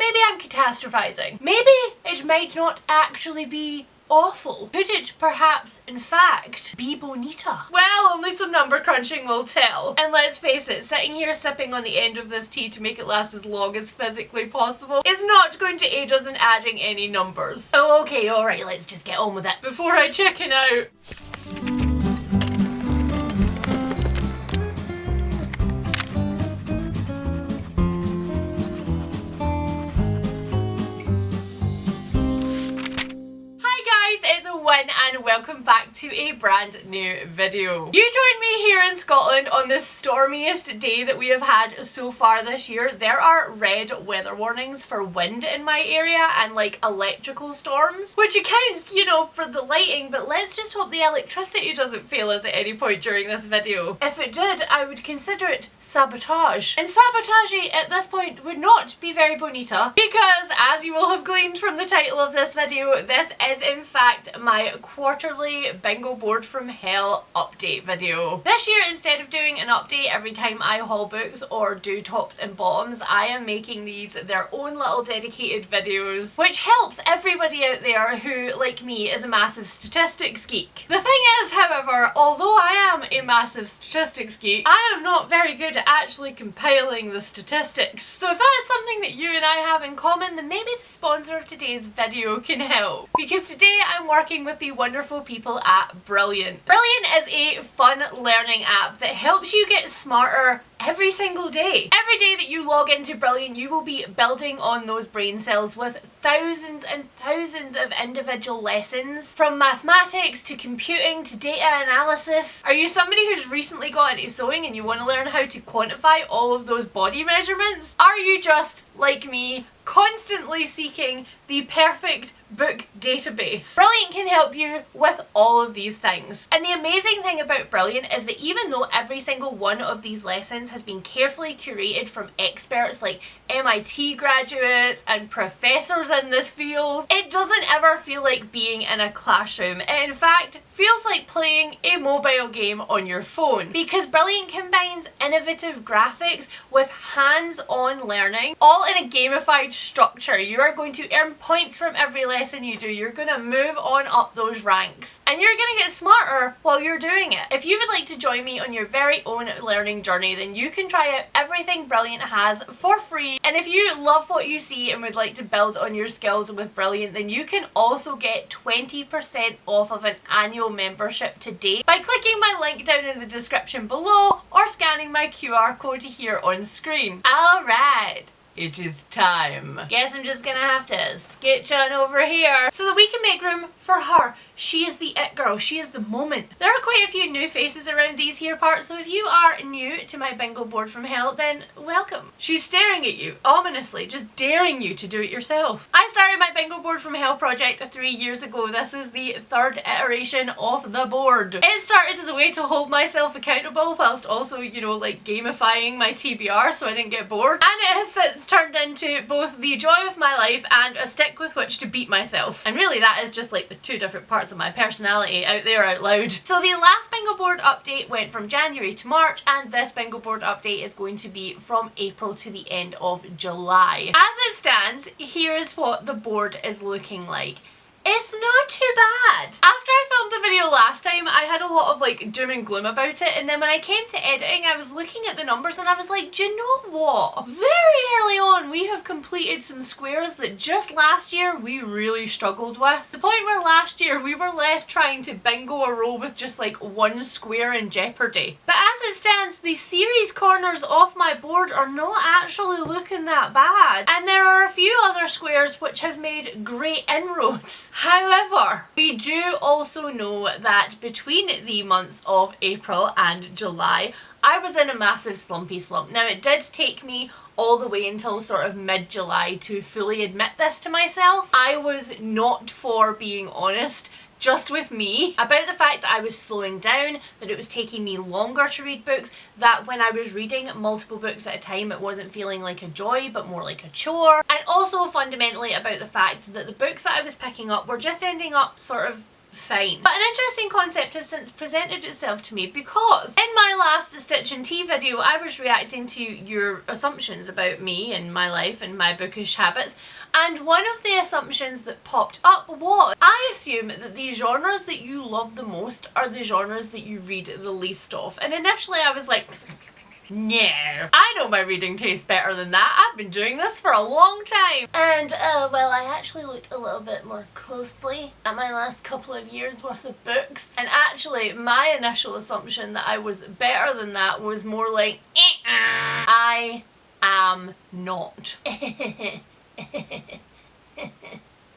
maybe I'm catastrophizing. Maybe it might not actually be awful. Could it perhaps, in fact, be bonita? Well, only some number crunching will tell. And let's face it, sitting here sipping on the end of this tea to make it last as long as physically possible is not going to aid us in adding any numbers. Oh, okay, alright, let's just get on with it before I chicken out. And welcome back to a brand new video. You joined me here in Scotland on the stormiest day that we have had so far this year. There are red weather warnings for wind in my area and like electrical storms, which accounts, you know, for the lighting, but let's just hope the electricity doesn't fail us at any point during this video. If it did, I would consider it sabotage. And sabotaging at this point would not be very bonita, because as you will have gleaned from the title of this video, this is in fact my quarterly bingo board from hell update video. This year, instead of doing an update every time I haul books or do tops and bottoms, I am making these their own little dedicated videos, which helps everybody out there who, like me, is a massive statistics geek. The thing is, however, although I am a massive statistics geek, I am not very good at actually compiling the statistics. So if that is something that you and I have in common, then maybe the sponsor of today's video can help. Because today I'm working with the wonderful people at Brilliant. Brilliant is a fun learning app that helps you get smarter every single day. Every day that you log into Brilliant, you will be building on those brain cells with thousands and thousands of individual lessons, from mathematics to computing to data analysis. Are you somebody who's recently got into sewing and you want to learn how to quantify all of those body measurements? Are you just, like me, constantly seeking the perfect book database? Brilliant can help you with all of these things. And the amazing thing about Brilliant is that even though every single one of these lessons has been carefully curated from experts like MIT graduates and professors in this field, it doesn't ever feel like being in a classroom. It in fact feels like playing a mobile game on your phone, because Brilliant combines innovative graphics with hands-on learning, all in a gamified structure. You are going to earn points from every lesson you do. You're going to move on up those ranks, and you're going to get smarter while you're doing it. If you would like to join me on your very own learning journey, then you can try out everything Brilliant has for free. And if you love what you see and would like to build on your skills with Brilliant, then you can also get 20% off of an annual membership today by clicking my link down in the description below or scanning my QR code here on screen. Alright, it is time. Guess I'm just gonna have to skitch on over here so that we can make room for her. She is the it girl. She is the moment. There are quite a few new faces around these here parts, so if you are new to my bingo board from hell, then welcome. She's staring at you, ominously, just daring you to do it yourself. I started my bingo board from hell project 3 years ago. This is the third iteration of the board. It started as a way to hold myself accountable whilst also, you know, like gamifying my TBR so I didn't get bored. And it has since turned into both the joy of my life and a stick with which to beat myself. And really that is just like the two different parts of my personality out there out loud. So the last bingo board update went from January to March, and this bingo board update is going to be from April to the end of July. As it stands, here is what the board is looking like. It's not too bad. After I filmed the video last time, I had a lot of like doom and gloom about it, and then when I came to editing, I was looking at the numbers and I was like, do you know what? Very early on, we have completed some squares that just last year we really struggled with. The point where last year we were left trying to bingo a row with just like one square in jeopardy. But as it stands, the series corners off my board are not actually looking that bad. And there are a few other squares which have made great inroads. However, we do also know that between the months of April and July, I was in a massive slumpy slump. Now, it did take me all the way until sort of mid-July to fully admit this to myself. I was not for being honest just with me about the fact that I was slowing down, that it was taking me longer to read books, that when I was reading multiple books at a time it wasn't feeling like a joy but more like a chore, and also fundamentally about the fact that the books that I was picking up were just ending up sort of fine. But an interesting concept has since presented itself to me, because in my last Stitch and Tea video I was reacting to your assumptions about me and my life and my bookish habits, and one of the assumptions that popped up was, I assume that the genres that you love the most are the genres that you read the least of. And initially I was like, no, I know my reading taste better than that. I've been doing this for a long time. And well, I actually looked a little bit more closely at my last couple of years worth of books, and actually my initial assumption that I was better than that was more like, I am not.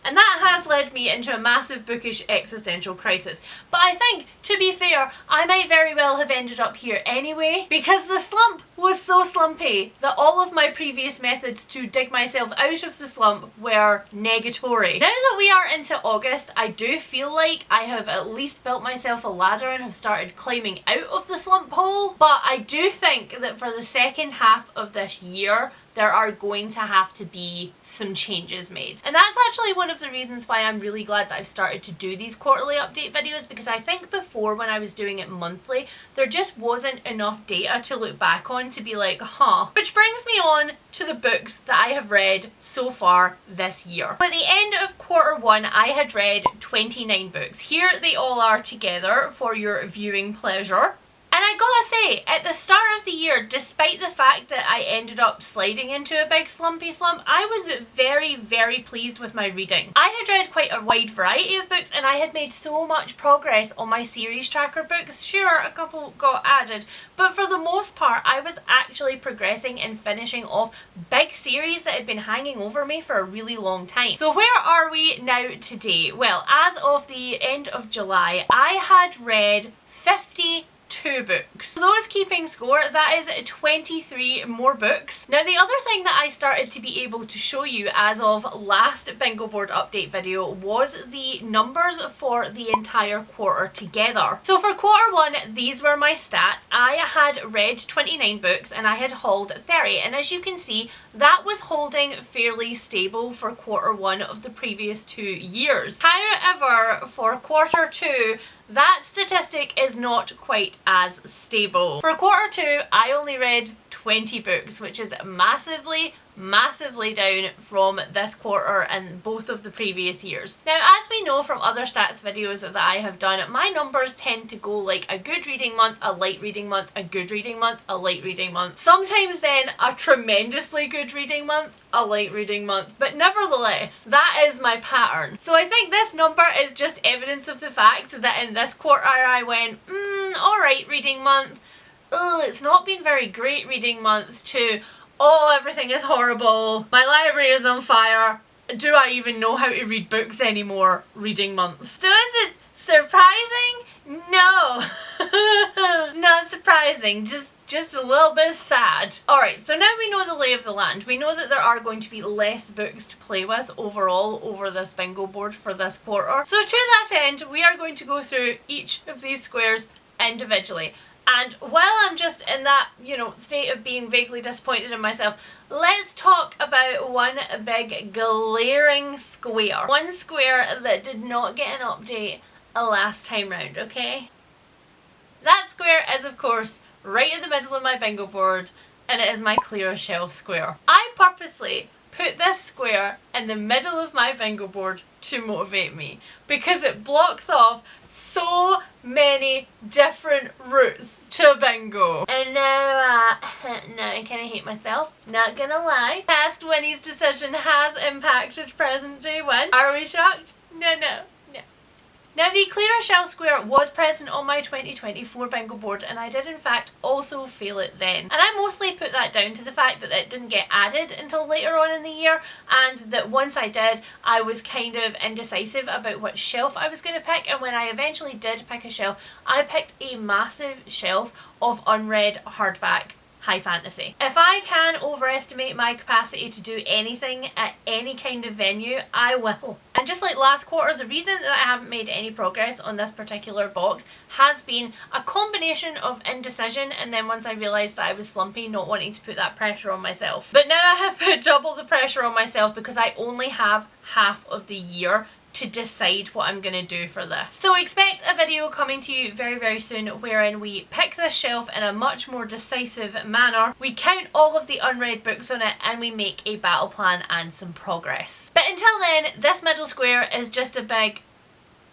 And that has led me into a massive bookish existential crisis. But I think, to be fair, I might very well have ended up here anyway, because the slump was so slumpy that all of my previous methods to dig myself out of the slump were negatory. Now that we are into August, I do feel like I have at least built myself a ladder and have started climbing out of the slump hole. But I do think that for the second half of this year, there are going to have to be some changes made. And that's actually one of the reasons why I'm really glad that I've started to do these quarterly update videos, because I think before, when I was doing it monthly, there just wasn't enough data to look back on to be like, huh. Which brings me on to the books that I have read so far this year. At the end of quarter one, I had read 29 books. Here they all are together for your viewing pleasure. And I gotta say, at the start of the year, despite the fact that I ended up sliding into a big slumpy slump, I was very, very pleased with my reading. I had read quite a wide variety of books, and I had made so much progress on my series tracker books. Sure, a couple got added, but for the most part, I was actually progressing and finishing off big series that had been hanging over me for a really long time. So where are we now today? Well, as of the end of July, I had read 52 books. For those keeping score, that is 23 more books. Now, the other thing that I started to be able to show you as of last bingo board update video was the numbers for the entire quarter together. So for quarter one, these were my stats. I had read 29 books and I had hauled 30, and as you can see, that was holding fairly stable for quarter one of the previous 2 years. However, for quarter two, that statistic is not quite as stable. For quarter two, I only read 20 books, which is massively down from this quarter and both of the previous years. Now, as we know from other stats videos that I have done, my numbers tend to go like a good reading month, a light reading month, a good reading month, a light reading month. Sometimes then a tremendously good reading month, a light reading month, but nevertheless, that is my pattern. So I think this number is just evidence of the fact that in this quarter I went, alright reading month, it's not been very great reading month, to, oh, everything is horrible, my library is on fire, do I even know how to read books anymore reading month. So is it surprising? No. Not surprising, just a little bit sad. Alright, so now we know the lay of the land. We know that there are going to be less books to play with overall over this bingo board for this quarter. So to that end, we are going to go through each of these squares individually. And while I'm just in that, state of being vaguely disappointed in myself, let's talk about one big glaring square. One square that did not get an update last time round, okay? That square is, of course, right in the middle of my bingo board, and it is my clear shelf square. I purposely put this square in the middle of my bingo board to motivate me, because it blocks off so many different routes to bingo. And now, now I kind of hate myself, not gonna lie. Past Winnie's decision has impacted present day Win. Are we shocked? No. Now, the clear shelf square was present on my 2024 bingo board, and I did in fact also fail it then. And I mostly put that down to the fact that it didn't get added until later on in the year, and that once I did, I was kind of indecisive about which shelf I was going to pick, and when I eventually did pick a shelf, I picked a massive shelf of unread hardback high fantasy. If I can overestimate my capacity to do anything at any kind of venue, I will. And just like last quarter, the reason that I haven't made any progress on this particular box has been a combination of indecision, and then once I realised that I was slumpy, not wanting to put that pressure on myself. But now I have put double the pressure on myself because I only have half of the year to decide what I'm going to do for this. So expect a video coming to you very, very soon wherein we pick this shelf in a much more decisive manner, we count all of the unread books on it, and we make a battle plan and some progress. But until then, this middle square is just a big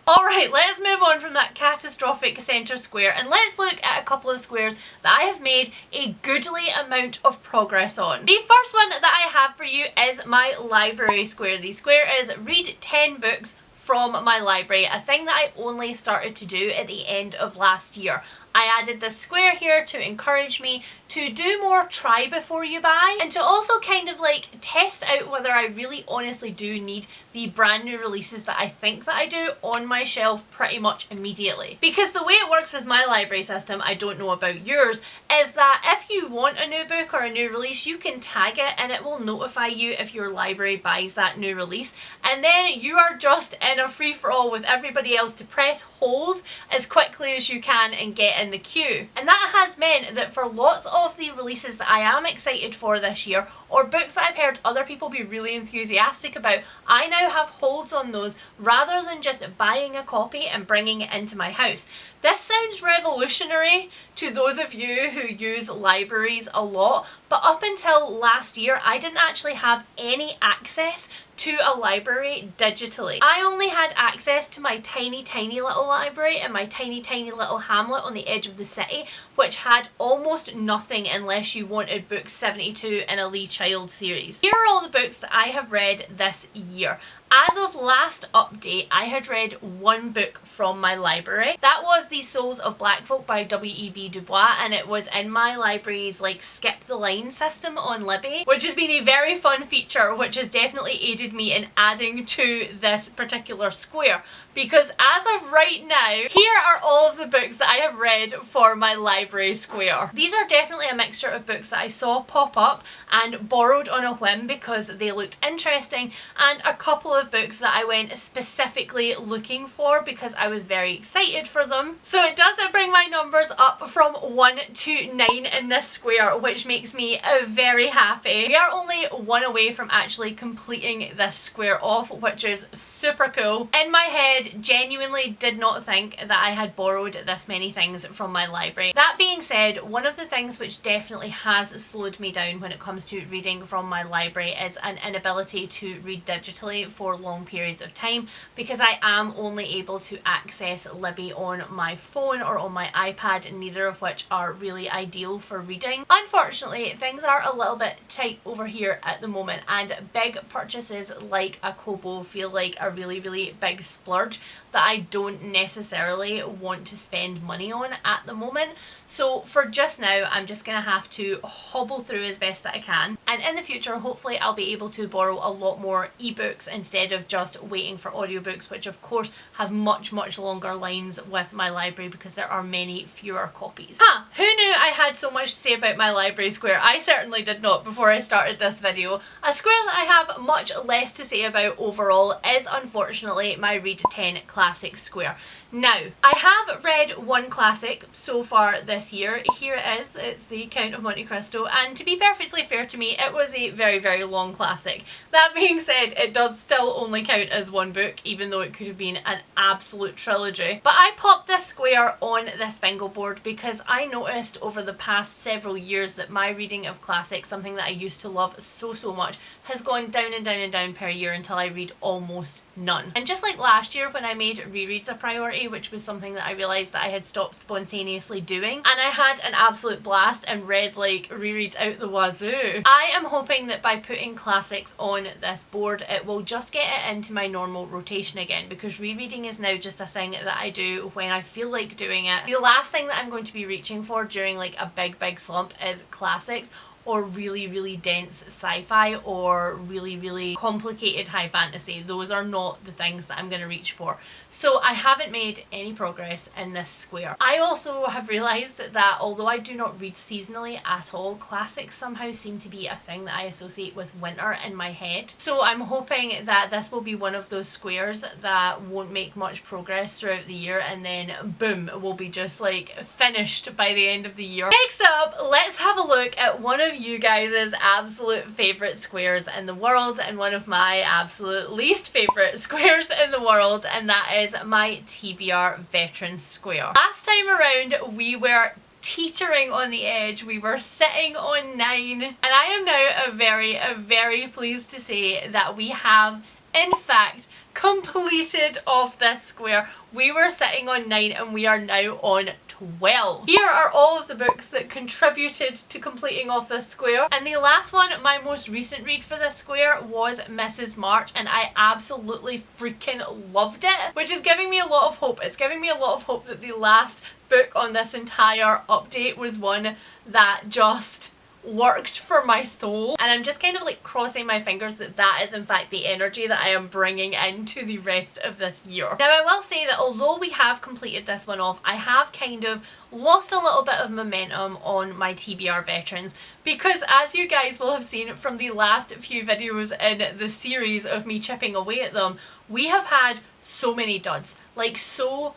alright, let's move on from that catastrophic centre square and let's look at a couple of squares that I have made a goodly amount of progress on. The first one that I have for you is my library square. The square is read 10 books from my library, a thing that I only started to do at the end of last year. I added this square here to encourage me to do more try before you buy, and to also kind of like test out whether I really honestly do need the brand new releases that I think that I do on my shelf pretty much immediately. Because the way it works with my library system, I don't know about yours, is that if you want a new book or a new release, you can tag it and it will notify you if your library buys that new release, and then you are just in a free-for-all with everybody else to press hold as quickly as you can and get in the queue. And that has meant that for lots of the releases that I am excited for this year, or books that I've heard other people be really enthusiastic about, I now have holds on those rather than just buying a copy and bringing it into my house. This sounds revolutionary to those of you who use libraries a lot, but up until last year I didn't actually have any access to a library digitally. I only had access to my tiny little library in my tiny little hamlet on the edge of the city, which had almost nothing unless you wanted books 72 in a Lee Child series. Here are all the books that I have read this year. As of last update, I had read one book from my library. That was The Souls of Black Folk by W.E.B. Du Bois, and it was in my library's like skip the line system on Libby, which has been a very fun feature, which has definitely aided me in adding to this particular square. Because as of right now, here are all of the books that I have read for my library square. These are definitely a mixture of books that I saw pop up and borrowed on a whim because they looked interesting, and a couple of books that I went specifically looking for because I was very excited for them. So it does bring my numbers up from 1 to 9 in this square, which makes me very happy. We are only one away from actually completing this square off, which is super cool. In my head, genuinely did not think that I had borrowed this many things from my library. That being said, one of the things which definitely has slowed me down when it comes to reading from my library is an inability to read digitally for long periods of time, because I am only able to access Libby on my phone or on my iPad, neither of which are really ideal for reading. Unfortunately, things are a little bit tight over here at the moment, and big purchases like a Kobo feel like a really big splurge that I don't necessarily want to spend money on at the moment. So for just now, I'm just gonna have to hobble through as best that I can, and in the future hopefully I'll be able to borrow a lot more ebooks instead of just waiting for audiobooks, which of course have much longer lines with my library because there are many fewer copies. Who knew I had so much to say about my library square? I certainly did not before I started this video. A square that I have much less to say about overall is unfortunately my Read 10 classic square. Now, I have read one classic so far this year. Here it is. It's The Count of Monte Cristo, and to be perfectly fair to me, it was a very long classic. That being said, it does still only count as one book, even though it could have been an absolute trilogy. But I popped this square on this bingo board because I noticed over the past several years that my reading of classics, something that I used to love so much, has gone down and down per year until I read almost none. And just like last year when I made rereads a priority, which was something that I realised that I had stopped spontaneously doing, and I had an absolute blast and read like rereads out the wazoo, I am hoping that by putting classics on this board it will just get it into my normal rotation again, because rereading is now just a thing that I do when I feel like doing it. The last thing that I'm going to be reaching for during like a big slump is classics, or really dense sci-fi, or really complicated high fantasy. Those are not the things that I'm going to reach for. So I haven't made any progress in this square. I also have realised that although I do not read seasonally at all, classics somehow seem to be a thing that I associate with winter in my head. So I'm hoping that this will be one of those squares that won't make much progress throughout the year, and then boom, will be just like finished by the end of the year. Next up, let's have a look at one of you guys' absolute favourite squares in the world and one of my absolute least favourite squares in the world, and that is my TBR Veterans Square. Last time around we were teetering on the edge. We were sitting on 9, and I am now very pleased to say that we have in fact completed off this square. We were sitting on 9 and we are now on 12. Here are all of the books that contributed to completing off this square, and the last one, my most recent read for this square, was Mrs. March, and I absolutely freaking loved it, which is giving me a lot of hope. It's giving me a lot of hope that the last book on this entire update was one that just worked for my soul, and I'm just kind of like crossing my fingers that that is in fact the energy that I am bringing into the rest of this year. Now I will say that although we have completed this one off, I have kind of lost a little bit of momentum on my TBR Veterans, because as you guys will have seen from the last few videos in the series of me chipping away at them, we have had so many duds, like so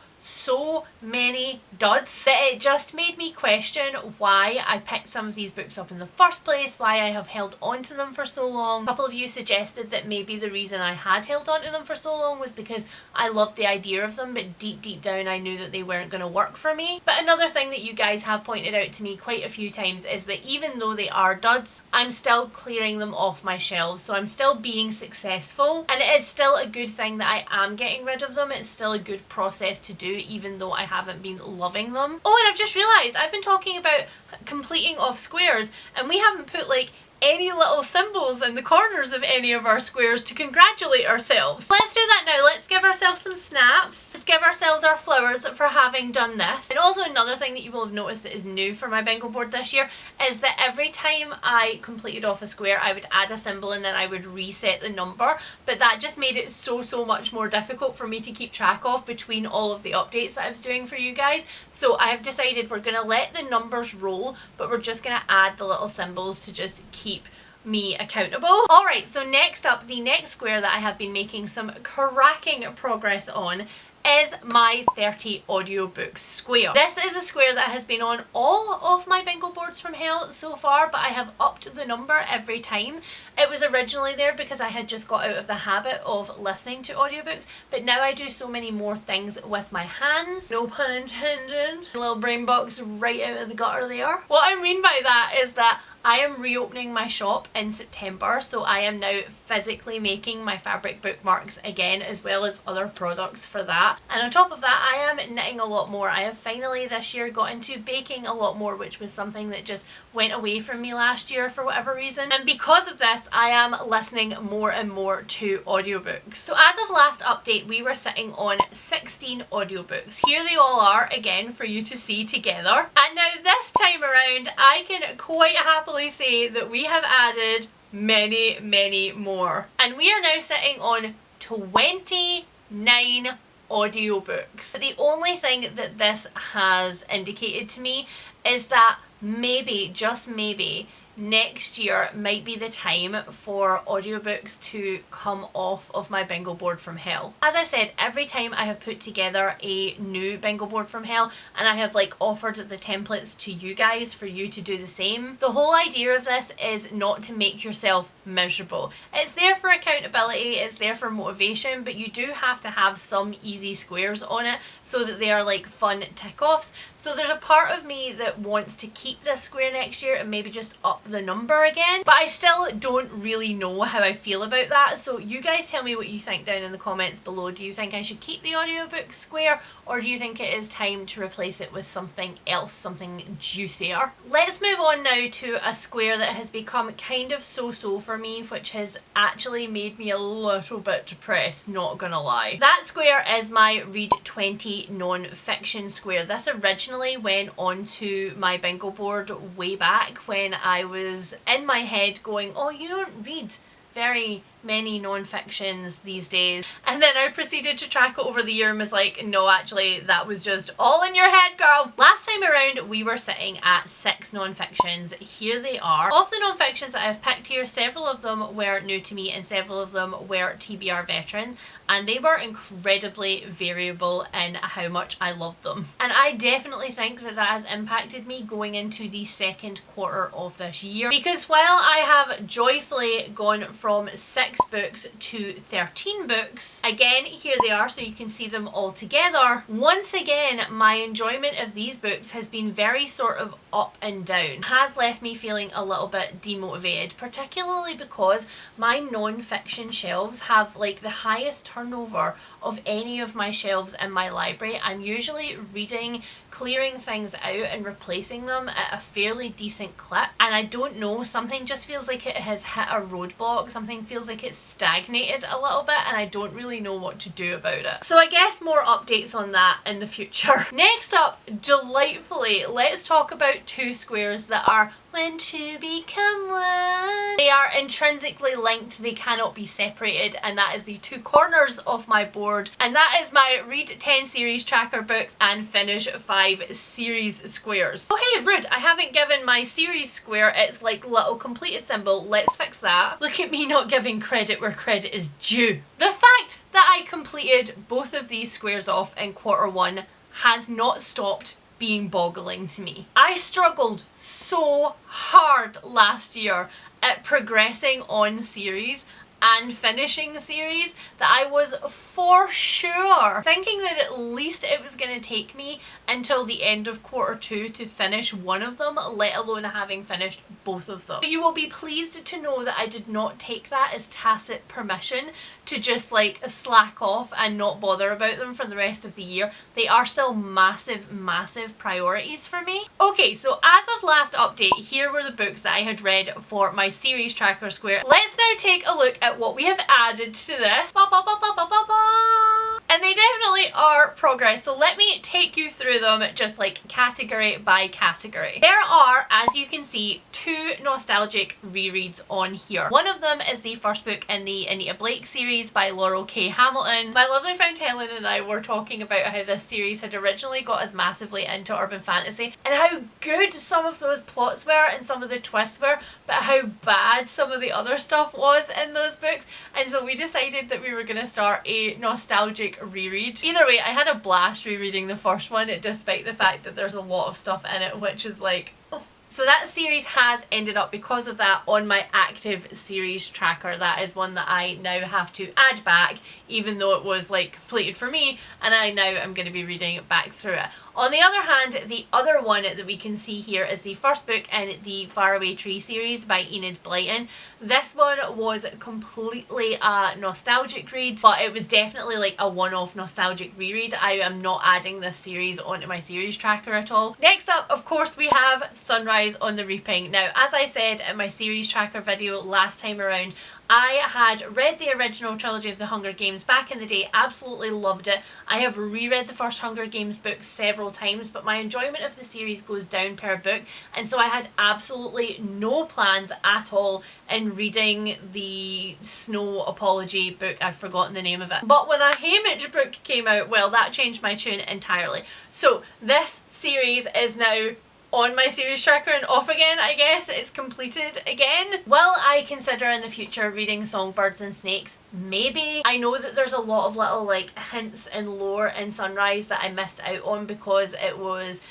many duds, that it just made me question why I picked some of these books up in the first place, why I have held on to them for so long. A couple of you suggested that maybe the reason I had held on to them for so long was because I loved the idea of them, but deep down I knew that they weren't going to work for me. But another thing that you guys have pointed out to me quite a few times is that even though they are duds, I'm still clearing them off my shelves, so I'm still being successful, and it is still a good thing that I am getting rid of them. It's still a good process to do, even though I haven't been loving them. Oh, and I've just realised I've been talking about completing off squares and we haven't put like any little symbols in the corners of any of our squares to congratulate ourselves. Let's do that now. Let's give ourselves some snaps. Let's give ourselves our flowers for having done this. And also another thing that you will have noticed that is new for my bingo board this year is that every time I completed off a square I would add a symbol and then I would reset the number, but that just made it so much more difficult for me to keep track of between all of the updates that I was doing for you guys. So I have decided we're going to let the numbers roll, but we're just going to add the little symbols to just keep me accountable. Alright, so next up, the next square that I have been making some cracking progress on is my 30 audiobooks square. This is a square that has been on all of my bingo boards from hell so far, but I have upped the number every time. It was originally there because I had just got out of the habit of listening to audiobooks, but now I do so many more things with my hands. No pun intended. A little brain box right out of the gutter there. What I mean by that is that I am reopening my shop in September, so I am now physically making my fabric bookmarks again, as well as other products for that. And on top of that, I am knitting a lot more. I have finally this year got into baking a lot more, which was something that just went away from me last year for whatever reason. And because of this, I am listening more and more to audiobooks. So as of last update, we were sitting on 16 audiobooks. Here they all are again for you to see together. And now this time around, I can quite happily say that we have added many more, and we are now sitting on 29 audiobooks. The only thing that this has indicated to me is that maybe, just maybe, next year might be the time for audiobooks to come off of my bingo board from hell. As I've said, every time I have put together a new bingo board from hell and I have like offered the templates to you guys for you to do the same, the whole idea of this is not to make yourself miserable. It's there for accountability, it's there for motivation, but you do have to have some easy squares on it so that they are like fun tick-offs. So there's a part of me that wants to keep this square next year and maybe just up the number again, but I still don't really know how I feel about that. So you guys tell me what you think down in the comments below. Do you think I should keep the audiobook square, or do you think it is time to replace it with something else, something juicier? Let's move on now to a square that has become kind of so-so for me, which has actually made me a little bit depressed, not gonna lie. That square is my Read 20 non-fiction square. This originally went onto my bingo board way back when I was in my head going, oh, you don't read very many non-fictions these days. And then I proceeded to track it over the year and was like, no, actually, that was just all in your head, girl. Last time around, we were sitting at 6 non-fictions. Here they are. Of the non-fictions that I've picked here, several of them were new to me and several of them were TBR veterans. And they were incredibly variable in how much I loved them. And I definitely think that that has impacted me going into the second quarter of this year. Because while I have joyfully gone from 6 books to 13 books, again, here they are so you can see them all together. Once again, my enjoyment of these books has been very sort of up and down. It has left me feeling a little bit demotivated, particularly because my non-fiction shelves have like the highest turnover of any of my shelves in my library. I'm usually reading, clearing things out and replacing them at a fairly decent clip, and I don't know, something just feels like it has hit a roadblock, something feels like it's stagnated a little bit and I don't really know what to do about it. So I guess more updates on that in the future. Next up, delightfully, let's talk about 2 squares that are when to become one. They are intrinsically linked, they cannot be separated, and that is the 2 corners of my board, and that is my read 10 series tracker books and finish 5 series squares. Oh hey, rude, I haven't given my series square its like little completed symbol. Let's fix that. Look at me not giving credit where credit is due. The fact that I completed both of these squares off in quarter 1 has not stopped being boggling to me. I struggled so hard last year at progressing on series and finishing the series that I was for sure thinking that at least it was going to take me until the end of quarter 2 to finish one of them, let alone having finished both of them. But you will be pleased to know that I did not take that as tacit permission to just like slack off and not bother about them for the rest of the year. They are still massive, massive priorities for me. Okay, so as of last update, here were the books that I had read for my series tracker square. Let's now take a look at what we have added to this. And they definitely are progress, so let me take you through them just like category by category. There are, as you can see, 2 nostalgic rereads on here. One of them is the first book in the Anita Blake series by Laurel K. Hamilton. My lovely friend Helen and I were talking about how this series had originally got us massively into urban fantasy and how good some of those plots were and some of the twists were, but how bad some of the other stuff was in those books. And so we decided that we were going to start a nostalgic reread. Either way, I had a blast rereading the first one, despite the fact that there's a lot of stuff in it which is like, oh. So that series has ended up, because of that, on my active series tracker. That is one that I now have to add back, even though it was like completed for me, and I now am going to be reading back through it. On the other hand, the other one that we can see here is the first book in the Faraway Tree series by Enid Blyton. This one was completely a nostalgic read, but it was definitely like a one-off nostalgic reread. I am not adding this series onto my series tracker at all. Next up, of course, we have Sunrise on the Reaping. Now, as I said in my series tracker video last time around, I had read the original trilogy of the Hunger Games back in the day, absolutely loved it. I have reread the first Hunger Games book several times, but my enjoyment of the series goes down per book, and so I had absolutely no plans at all in reading the Snow Apology book. I've forgotten the name of it. But when a Haymitch book came out, well, that changed my tune entirely. So this series is now on my series tracker and off again, I guess. It's completed again. Will I consider in the future reading Songbirds and Snakes? Maybe. I know that there's a lot of little like hints and lore in Sunrise that I missed out on because it was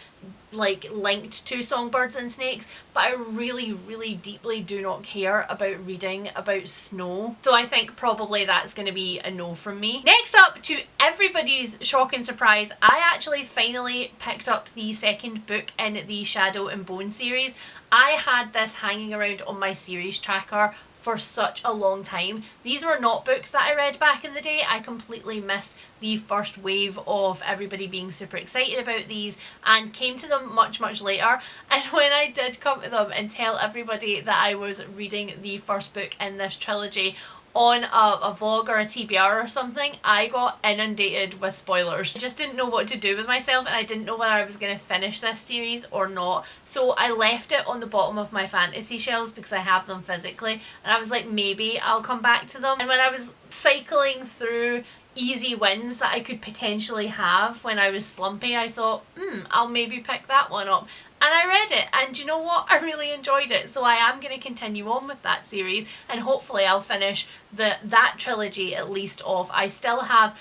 like linked to Songbirds and Snakes, but I really, really deeply do not care about reading about snow. So I think probably that's going to be a no from me. Next up, to everybody's shock and surprise, I actually finally picked up the second book in the Shadow and Bone series. I had this hanging around on my series tracker for such a long time. These were not books that I read back in the day. I completely missed the first wave of everybody being super excited about these and came to them much, much later. And when I did come to them and tell everybody that I was reading the first book in this trilogy, on a vlog or a TBR or something, I got inundated with spoilers. I just didn't know what to do with myself, and I didn't know whether I was going to finish this series or not. So I left it on the bottom of my fantasy shelves because I have them physically, and I was like, maybe I'll come back to them. And when I was cycling through easy wins that I could potentially have when I was slumpy, I thought, I'll maybe pick that one up. And I read it, and you know what? I really enjoyed it. So I am going to continue on with that series, and hopefully I'll finish that trilogy at least off. I still have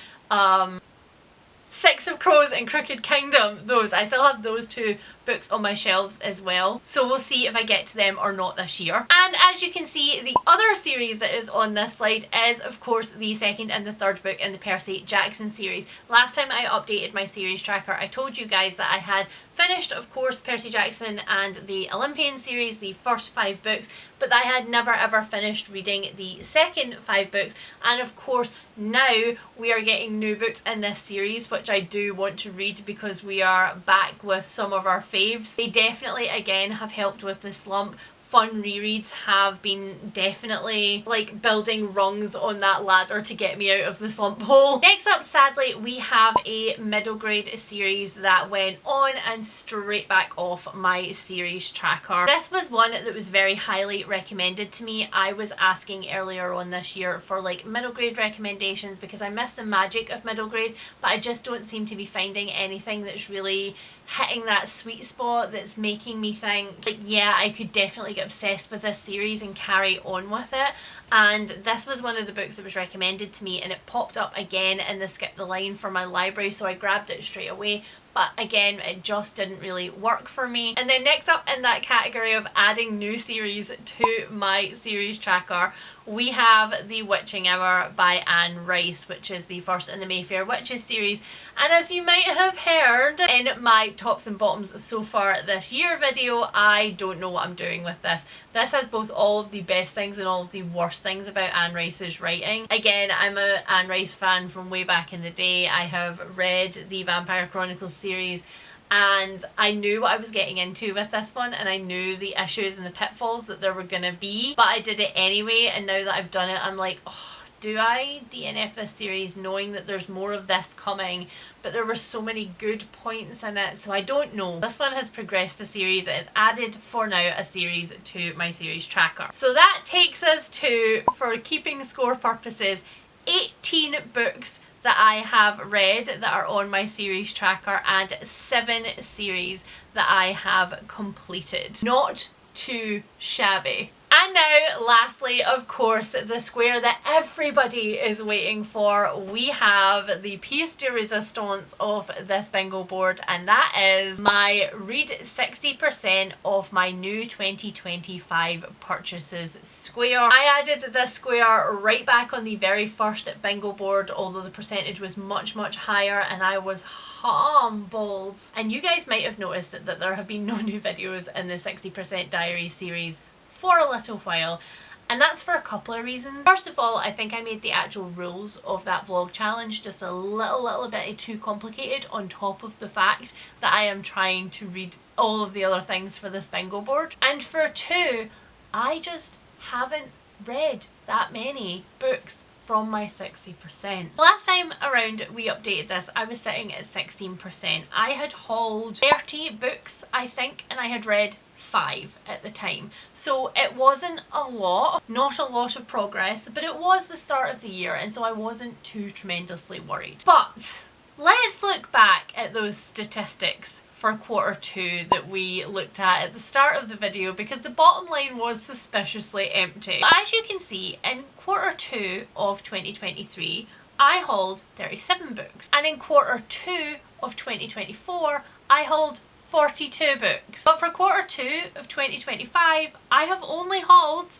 Six of Crows and Crooked Kingdom. I still have those two books on my shelves as well. So we'll see if I get to them or not this year. And as you can see, the other series that is on this slide is, of course, the second and the third book in the Percy Jackson series. Last time I updated my series tracker, I told you guys that I had finished, of course, Percy Jackson and the Olympian series, the first 5 books, but I had never ever finished reading the second 5 books. And of course, now we are getting new books in this series, which I do want to read because we are back with some of our faves. They definitely, again, have helped with the slump. Fun rereads have been definitely like building rungs on that ladder to get me out of the slump hole. Next up, sadly, we have a middle grade series that went on and straight back off my series tracker. This was one that was very highly recommended to me. I was asking earlier on this year for like middle grade recommendations because I miss the magic of middle grade, but I just don't seem to be finding anything that's really hitting that sweet spot that's making me think like, yeah, I could definitely get obsessed with this series and carry on with it. And this was one of the books that was recommended to me, and it popped up again in the skip the line for my library, so I grabbed it straight away. But again, it just didn't really work for me. And then next up in that category of adding new series to my series tracker, we have The Witching Hour by Anne Rice, which is the first in the Mayfair Witches series. And as you might have heard in my tops and bottoms so far this year video, I don't know what I'm doing with this. This has both all of the best things and all of the worst things about Anne Rice's writing. Again, I'm a Anne Rice fan from way back in the day. I have read the Vampire Chronicles series, and I knew what I was getting into with this one, and I knew the issues and the pitfalls that there were gonna be, but I did it anyway. And now that I've done it, I'm like, oh, do I DNF this series knowing that there's more of this coming? But there were so many good points in it, so I don't know. This one has progressed a series. It has added, for now, a series to my series tracker. So that takes us to, for keeping score purposes, 18 books that I have read that are on my series tracker and 7 series that I have completed. Not too shabby. And now, lastly, of course, the square that everybody is waiting for. We have the piece de resistance of this bingo board, and that is my read 60% of my new 2025 purchases square. I added this square right back on the very first bingo board, although the percentage was much, much higher, and I was humbled. And you guys might have noticed that there have been no new videos in the 60% diary series for a little while, and that's for a couple of reasons. First of all, I think I made the actual rules of that vlog challenge just a little bit too complicated, on top of the fact that I am trying to read all of the other things for this bingo board. And for 2, I just haven't read that many books from my 60%. Last time around we updated this, I was sitting at 16%. I had hauled 30 books, I think, and I had read 5 at the time. So it wasn't a lot, not a lot of progress, but it was the start of the year, and so I wasn't too tremendously worried. But let's look back at those statistics for Q2 that we looked at the start of the video, because the bottom line was suspiciously empty. As you can see, in Q2 of 2023, I hauled 37 books, and in Q2 of 2024, I hauled 42 books. But for Q2 of 2025, I have only hauled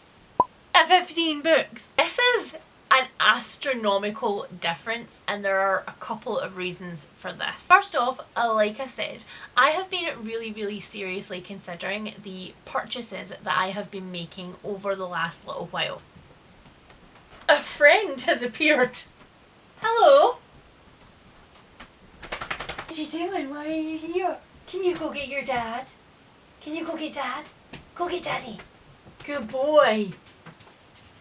15 books. This is an astronomical difference, and there are a couple of reasons for this. First off, like I said, I have been really seriously considering the purchases that I have been making over the last little while. A friend has appeared. Hello. What are you doing? Why are you here? Can you go get your dad? Can you go get dad? Go get daddy. Good boy.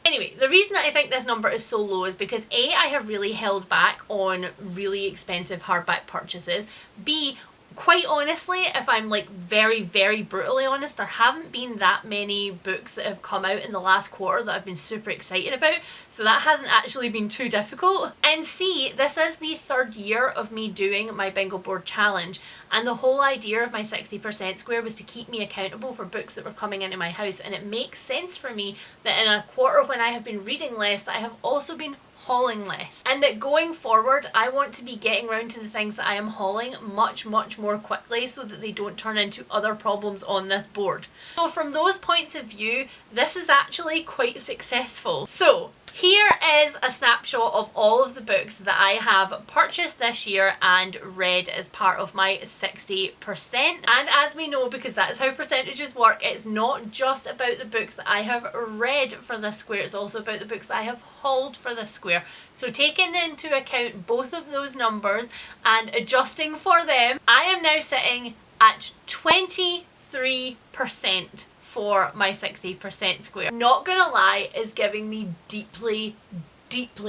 Anyway, the reason that I think this number is so low is because A, I have really held back on really expensive hardback purchases. B, quite honestly, if I'm like very, very brutally honest, there haven't been that many books that have come out in the last quarter that I've been super excited about, so that hasn't actually been too difficult. And C, this is the third year of me doing my bingo board challenge, and the whole idea of my 60% square was to keep me accountable for books that were coming into my house, and it makes sense for me that in a quarter when I have been reading less, that I have also been hauling less, and that going forward I want to be getting around to the things that I am hauling much more quickly so that they don't turn into other problems on this board. So from those points of view, this is actually quite successful. So here is a snapshot of all of the books that I have purchased this year and read as part of my 60%. And as we know, because that is how percentages work, it's not just about the books that I have read for this square, it's also about the books that I have hauled for this square. So taking into account both of those numbers and adjusting for them, I am now sitting at 23% for my 60% square. Not gonna lie, is giving me deeply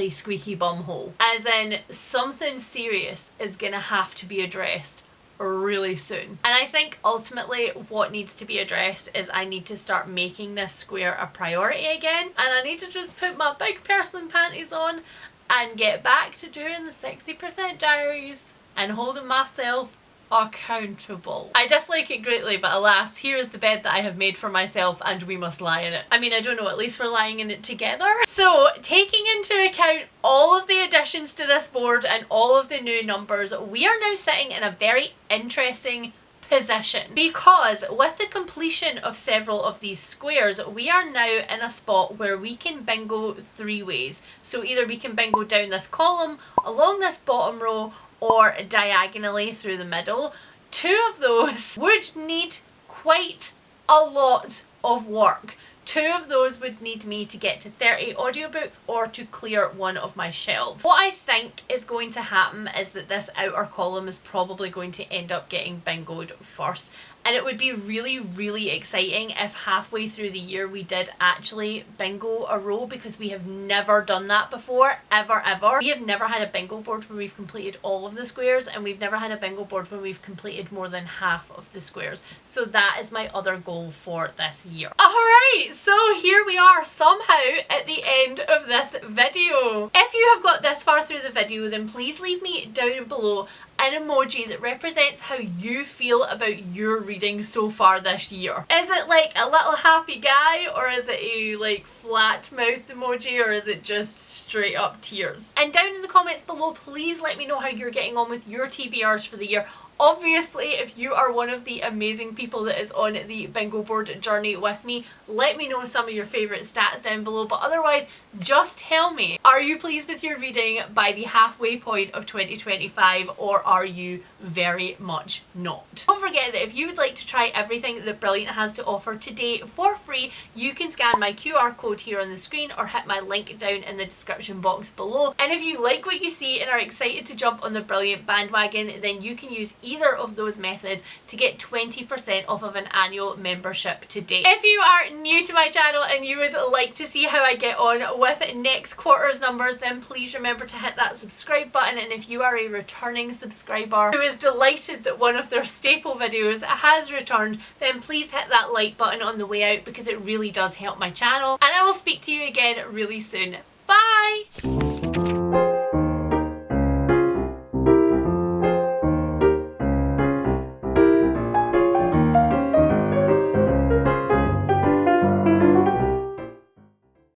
squeaky bum hole. As in, something serious is gonna have to be addressed really soon. And I think ultimately what needs to be addressed is I need to start making this square a priority again, and I need to just put my big person panties on and get back to doing the 60% diaries and holding myself accountable. I dislike it greatly, but alas, here is the bed that I have made for myself and we must lie in it. I mean, I don't know, at least we're lying in it together. So taking into account all of the additions to this board and all of the new numbers, we are now sitting in a very interesting position, because with the completion of several of these squares, we are now in a spot where we can bingo three ways. So either we can bingo down this column, along this bottom row, or diagonally through the middle. Two of those would need quite a lot of work. Two of those would need me to get to 30 audiobooks or to clear one of my shelves. What I think is going to happen is that this outer column is probably going to end up getting bingoed first. And it would be really exciting if halfway through the year we did actually bingo a row, because we have never done that before, ever. We have never had a bingo board where we've completed all of the squares, and we've never had a bingo board where we've completed more than half of the squares. So that is my other goal for this year. Alright, so here we are somehow at the end of this video. If you have got this far through the video, then please leave me down below an emoji that represents how you feel about your reading so far this year. Is it like a little happy guy, or is it a like flat mouthed emoji, or is it just straight up tears? And down in the comments below, please let me know how you're getting on with your TBRs for the year. Obviously, if you are one of the amazing people that is on the bingo board journey with me, let me know some of your favourite stats down below, but otherwise, just tell me, are you pleased with your reading by the halfway point of 2025, or are you very much not? Don't forget that if you would like to try everything that Brilliant has to offer today for free, you can scan my QR code here on the screen or hit my link down in the description box below. And if you like what you see and are excited to jump on the Brilliant bandwagon, then you can use either of those methods to get 20% off of an annual membership today. If you are new to my channel and you would like to see how I get on with next quarter's numbers, then please remember to hit that subscribe button. And if you are a returning subscriber who is delighted that one of their staple videos has returned, then please hit that like button on the way out, because it really does help my channel. And I will speak to you again really soon. Bye!